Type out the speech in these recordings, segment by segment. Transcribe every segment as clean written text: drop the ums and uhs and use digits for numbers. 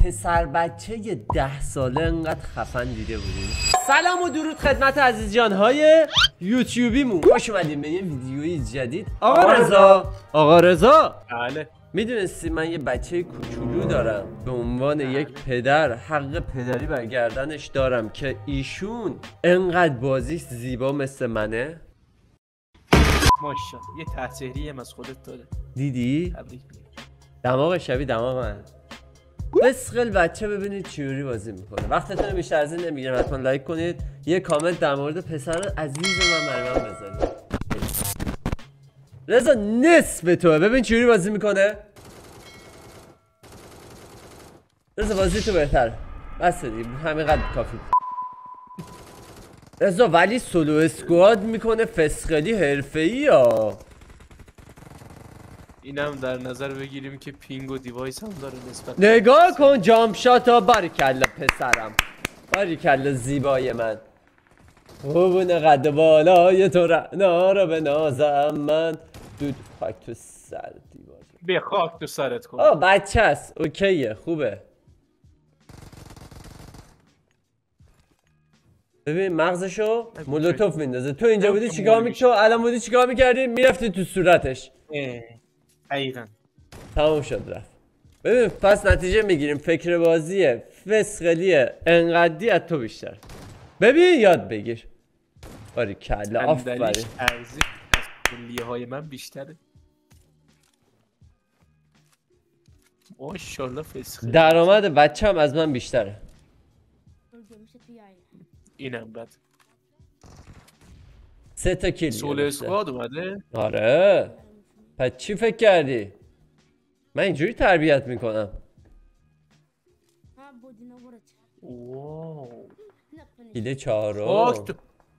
پسر بچه 10 ساله انقدر خفن دیده بودیم. سلام و درود خدمت عزیز جانهای یوتیوبیمون. خوش اومدیم به یه ویدیوی جدید. آقا رضا بله. میدونستی من یه بچه کوچولو دارم به عنوان یک پدر حق پدری بر گردنش دارم که ایشون انقدر بازیش زیبا مثل منه؟ ماشاءالله یه تحصیلی هم از خودت داره. دیدی؟ تبریک میگم. دماغ شبیه دماغ من. بسخل بچه ببینید چجوری بازی میکنه. وقتتون رو بیشتر از این نمیگیرم، حتما لایک کنید، یه کامنت در مورد پسر عزیز من مریم بذارید. رضا نصف توه، ببین چجوری بازی میکنه. رضا بازی تو بهتره، بس دیگه همینقدر کافی. رضا ولی سولو اسکواد میکنه فسخلی حرفه‌ای ها. اینم در نظر بگیریم که پینگ و دیوایس هم داره نسبت. نگاه کن جامپ شات ها. باریکلا پسرم، باریکلا زیبای من. خوبونه قد بالای تو رعنا رو به نازم من. دود خاک تو سر دیوار. به خاک تو سرت کن. آه بچه است، اوکیه، خوبه. ببین مغزشو مولوتوف میندازه. تو اینجا بودی چیکار می‌کردی؟ تو الان بودی چیکار می‌کردی؟ میرفتی تو صورتش. دقیقاً تمام شد رفت. ببین پس نتیجه میگیریم فکر بازیه فسقلیه انقدی از تو بیشتر. ببین یاد بگیر. باریکلا آفرین. ارزش از کلیه های من بیشتره. ماشاءالله فسخ. درآمد بچه‌م از من بیشتره. اینم بد. 3 تا کیل. سولو اسکواد اومده؟ آره. پس چی فکر کردی؟ من اینجوری تربیت میکنم. واو. کیل 4.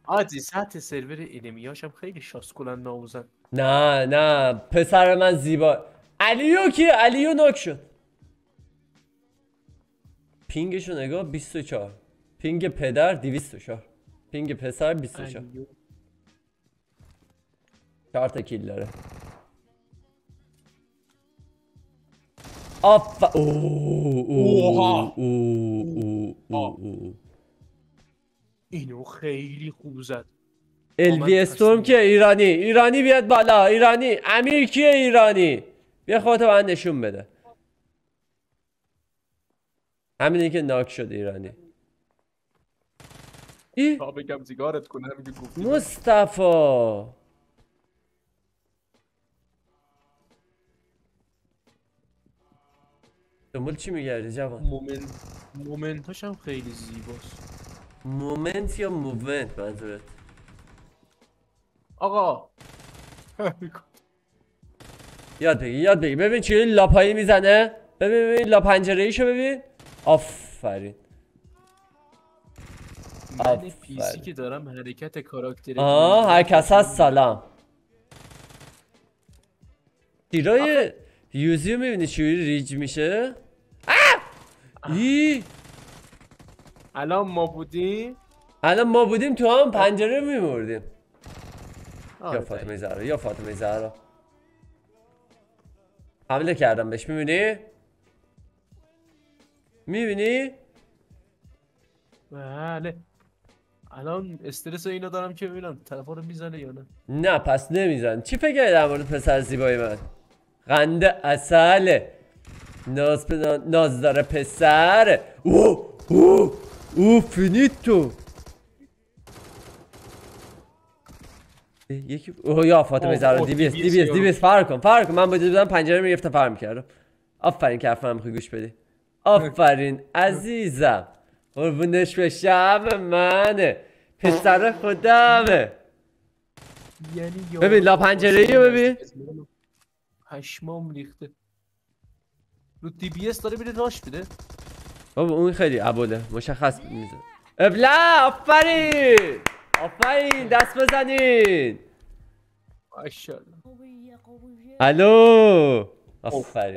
آجی سطح سرور اینمیاش هم خیلی شاسکولن ناموزن. نه پسر من زیبا. علیو کیه؟ علیو ناک شد. پینگشو نگاه 24. پینگ پدر 204. پینگ پسر 24. 4 تا کیل داره. اینو خیلی خوب زد. الوی استورم که ایرانی بیاد بالا. ایرانی امیر کیه؟ ایرانی بیا خودتو من نشون بده. همینه که ناک شد ایرانی. ای تا بگم زیگارت کنه همین که گفتی. مصطفی دنبال چی میگردی جوان؟ مومنتاش هم خیلی زیباست. مومنت یا موومنت منظورت؟ آقا یاد بگی ببین چی لاپایی میزنه. ببین لا پنجره ایشو ببین. آفرین. من پیسی که دارم حرکت کاراکتری. هر کس هست سلام. تیرای یوزیو میبینی چجوری ریج میشه؟ الان ما بودیم تو هم پنجره میمردیم. یا فاطمه زهرا حمله کردم بهش. میبینی؟ بله. الان استرس اینو دارم که ببینم طرفا رو میزنه یا نه. نه پس نمیزن. چی فکر کردی در مورد پسر زیبای من؟ قند عسله. ناز داره پسر. فینیتو. یکی یا فاطمه زهرا دی بیس فرق کن. من باید بودم پنجره میگفتم فرق میکردم. آفرین که حرفم میخوای گوش بدی. آفرین عزیزم. قربونش بشم منه. پسر خودمه. ببین لا پنجره ایو ببین. پشمام ریخته. رو دی بی اس داره میره راش بده. بابا اون خیلی عبوله مشخص میزه. ابله آفرین دست بزنین. ماشاءالله. الو آفرین.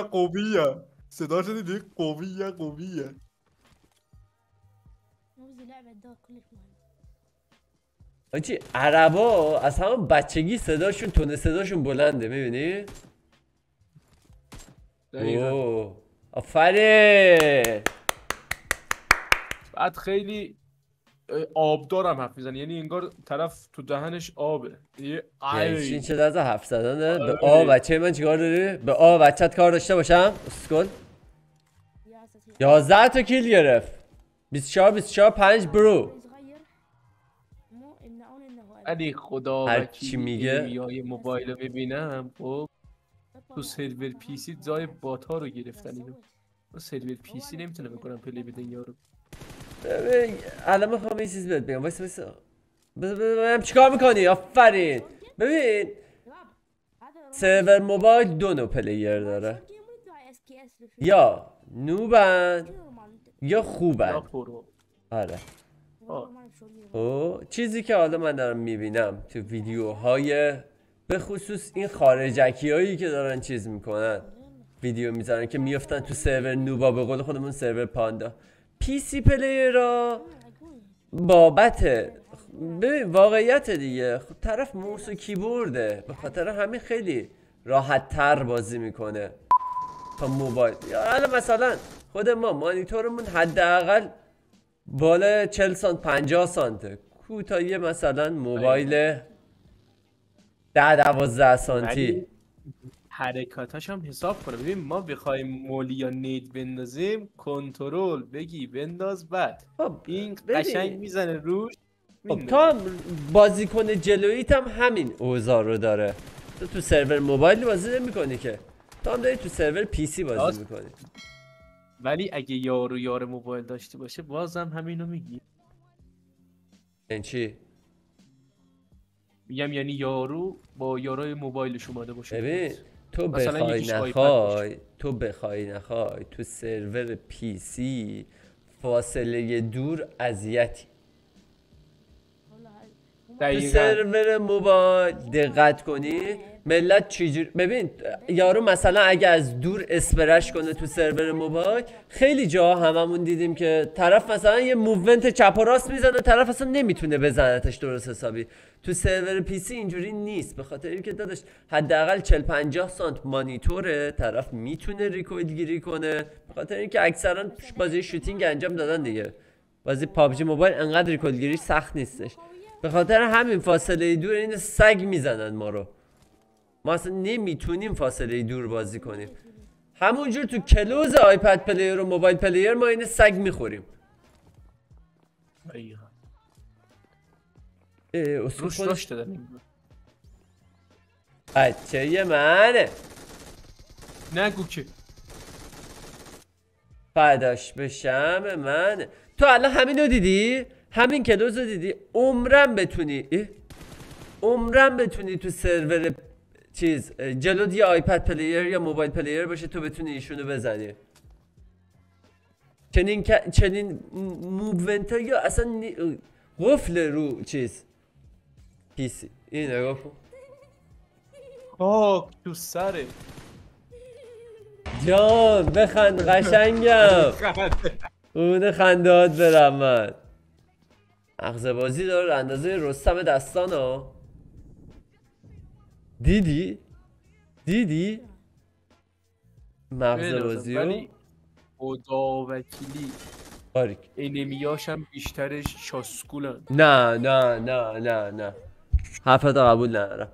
قویه صدا شدی؟ قویه. آجی عربا از همون بچگی تون صداشون بلنده. میبینی؟ آفرین. بعد خیلی آبدارم حرف میزنه، یعنی انگار طرف تو دهنش آبه. این چه درزه حرف زدنه؟ به آ بچه من چیکار داری؟ به آ بچت کار داشته باشم؟ اسکل 11 تا کیل گرفت. 24 5 برو. علی خدا هر چی میگه های موبایل رو ببینم خب تو سرور پی سی جای بات ها رو گرفتن اینو. سرور پی سی نمیتونه بکنم پلی بدن یارو. ببین الان میخوام یه چیز بهت بگم. وایسا ببینم چیکار میکنی. آفرین. ببین سرور موبایل 2 نوع پلیر داره، یا نوبن یا خوبن. آره. چیزی که حالا من دارم میبینم تو ویدیوهای به خصوص این خارجکی هایی که دارن چیز میکنن، ویدیو میذارن که میفتن تو سرور نوبا، به قول خودمون سرور پاندا، پی سی پلیر را بابت ببین واقعیت دیگه خب طرف موس و کیبورده، به خاطر همین خیلی راحت تر بازی میکنه تا موبایل. یا حالا مثلا خود ما مانیتورمون حداقل بالا 40 سانت 50 سانته، کوتاهی مثلا موبایل 10-12 سانتی. حرکاتاش هم حساب کنه. ببین ما بخوایم مولی یا نید بندازیم کنترل بگی بنداز، بعد این قشنگ میزنه روش. خب تو هم بازیکن جلوییت هم همین اوضاع رو داره. تو سرور موبایل بازی نمی کنی که، تو هم داری تو سرور پی سی بازی میکنی. ولی اگه یار موبایل داشته باشه بازم همینو میگی. این چی؟ میگم یعنی یارو با یارای موبایلش اومده باشه. ببین تو بخوای نخوای تو سرور پی سی فاصله دور اذیتی. تو سرور موبایل دقت کنی ملت چجوری، ببین یارو مثلا اگه از دور اسپرش کنه تو سرور موبایل، خیلی جا هممون دیدیم که طرف مثلا یه موومنت چپ و راست میزنه، طرف اصلا نمیتونه بزنتش درست حسابی. تو سرور پی سی اینجوری نیست، به خاطر اینکه داداش حداقل 40-50 سانت مانیتوره، طرف میتونه ریکویل گیری کنه، به خاطر اینکه اکثرا بازی شوتینگ انجام دادن دیگه. بازی پابجی موبایل انقدر ریکویل گیری سخت نیستش، به خاطر همین فاصله دور این سگ میزنن ما رو. ما اصلا نمیتونیم فاصله دور بازی کنیم. همونجور تو کلوز آیپد پلیر و موبایل پلیر ما این سگ میخوریم. روش داشته داریم بچه منه نگو که فداش بشم منه. تو الان همینو دیدی؟ همین کلوز رو دیدی؟ عمرم بتونی تو سرور چیز جلو یه آیپد پلیر یا موبایل پلیر باشه تو بتونی ایشونو بزنی. چنین موومنت ها یا اصلا قفل رو چیز پی سی. این نگاه کن تو سره جان بخند قشنگم. اون خندات برم من. مغز بازی داره اندازه رستم دستان ها. دیدی؟ مغز بازی رو؟ ولی خدا وکیلی باریک انمیاش هم بیشترش شاسکولن. نه حرفت قبول ندارم.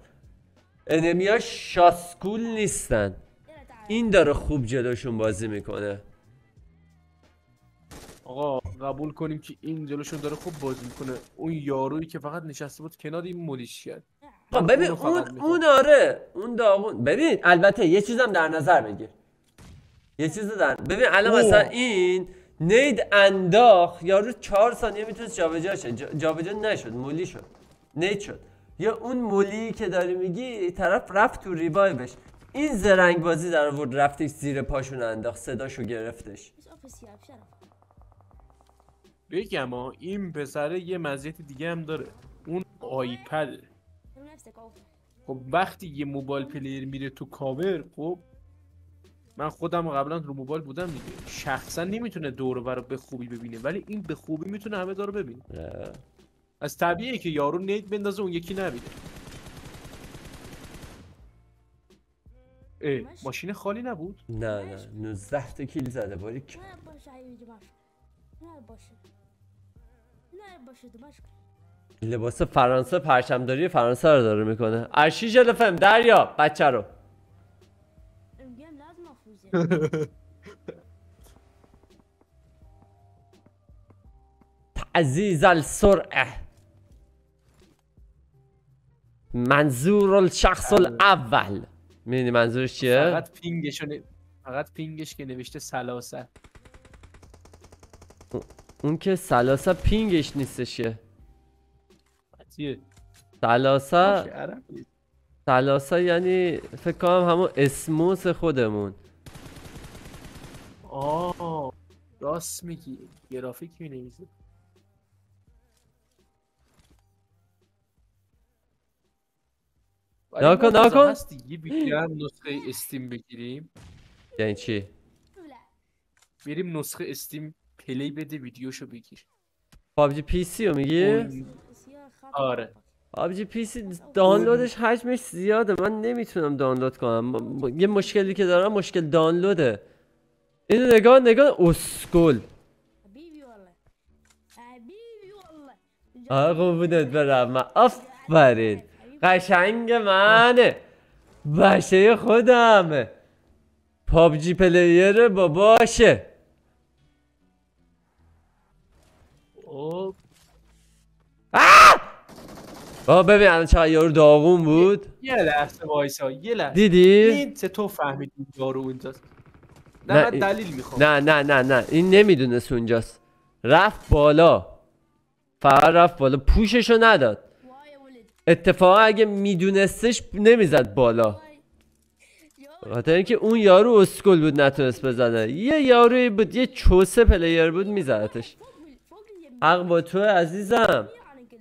انمیاش شاسکول نیستن، این داره خوب جلوشون بازی میکنه. آقا قبول کنیم که این جلوشون داره خوب بازی میکنه، اون یارویی که فقط نشسته بود کنار این مولیش کرد. ببین اون آره اون داغون. ببین البته یه چیزم در نظر بگیر، ببین الان مثلا این نید انداخت یارو 4 ثانیه میتونست جابجا شه، جابجا نشد، مولی شد، نید شد. یا اون مولی که داری میگی طرف رفت تو ریوایوش، این زرنگ بازی در آورد رفتش زیر پاشون انداخت، صداشو گرفتش. بگم این پسره یه مزیت دیگه هم داره، اون آیپد. خب وقتی یه موبایل پلیر میره تو کاور، خب من خودم قبلا رو موبایل بودم دیگه، شخصا نمیتونه دور و بر به خوبی ببینه، ولی این به خوبی میتونه همه دارو ببینه. از طبیعیه که یارو نید بندازه اون یکی نبینه. ماشین خالی نبود؟ نه 19 تا کیل زده باریک. لباس فرانسه پرچمداری فرانسه رو داره میکنه. ارشی جلفم دریا بچه رو. تعزیز السرعه منظور الشخص الاول. میدونی منظورش چیه؟ فقط پینگش که نوشته سلاسه. اون که سلاسه پینگش نیستش که. چیه؟ سلاسه یعنی فکر کنم همون اسموس خودمون. راست میگی، گرافیک مینویسه. ناکن هستی یه بیشتر نسخه استیم بگیریم. یعنی چی؟ بریم نسخه استیم پلی بده ویدیوشو بگیر. پابجی پی سی رو میگی؟ آره پابجی پی سی دانلودش حجمش زیاده، من نمیتونم دانلود کنم. یه مشکلی که دارم مشکل دانلوده. اینو نگاه اسکول. آقا بودت برم من. آفرین قشنگ منه، بشه خودم، پابجی پلیر باباشه. ببین الان چقدر یارو داغون بود. یه لحظه وایسا، یه لحظه دیدی؟ این چطور فهمیدی یارو اونجاست؟ نه من دلیل میخوام. نه این نمیدونست اونجاست، رفت بالا، فقط رفت بالا، پوششو نداد. اتفاقا اگه میدونستش نمیزد بالا، خاطر اینکه اون یارو اسکول بود نتونست بزنه. یه یاروی بود، یه چوسه پلیر بود میزدتش. حق با تو عزیزم،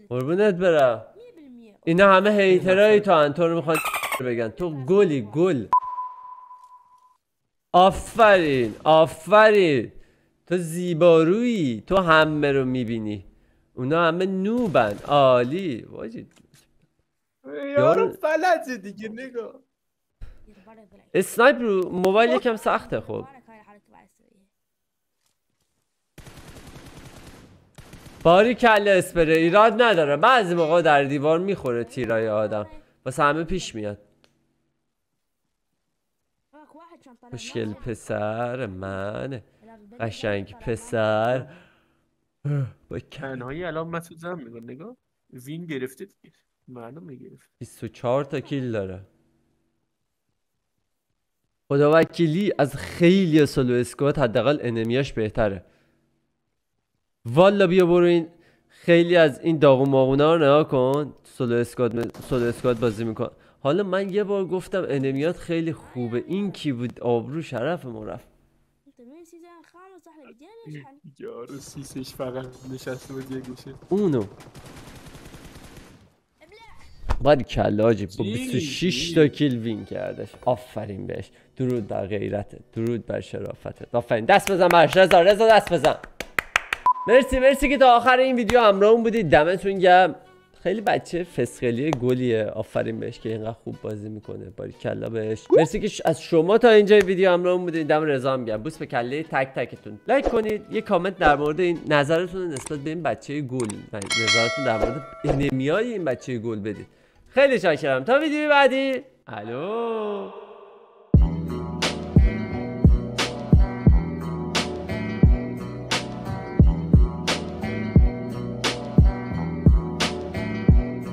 قربونت برم. اینا همه هیترهای تو هن، تو رو میخوان بگن تو گلی گل. آفرین تو زیبارویی، تو همه رو میبینی، اونا همه نوبن. عالی واجد. یارو فلجه دیگه نگاه. اسنایپ رو موبایل یکم سخته. خب باری کله اسپره ایراد نداره، بعضی موقع در دیوار میخوره تیرای آدم، واسه همه پیش میاد. مشکل پسر من، قشنگ پسر. با تنهایی الان مسعود زن میگن نگاه وین گرفته دیگه، معلومه گرفت. 24 تا کیل داره. خدا وکیلی از خیلی سولو اسکواد حداقل انمیاش بهتره. والا بیا برو این خیلی از این داغون ماغونا رو نگاه کن. سولو اسکواد بازی میکن. حالا من یه بار گفتم انمیات خیلی خوبه، این کی بود؟ آبرو شرف ما رفت. یارو سیسش فقط نشسته بود یه گوشه. اونو باری کلا آجی با 26 تا کیل وین کردش. آفرین بهش، درود بر غیرته، درود بر شرافتت. آفرین، دست بزن برش رضا دست بزن. مرسی که تا آخر این ویدیو همراهمون بودید، دمتون گرم. خیلی بچه فسخلی گلیه، آفرین بهش که اینقدر خوب بازی میکنه، باریکلا بهش. مرسی که از شما تا اینجا ویدیو همراهمون بودید، دم رضا هم گرم. بوس به کله تک تکتون. لایک کنید، یه کامنت در مورد این نظرتون نسبت به این بچه گل، نظرتون در مورد انمیای این بچه گل بدید. خیلی شاکرم. تا ویدیو بعدی. الو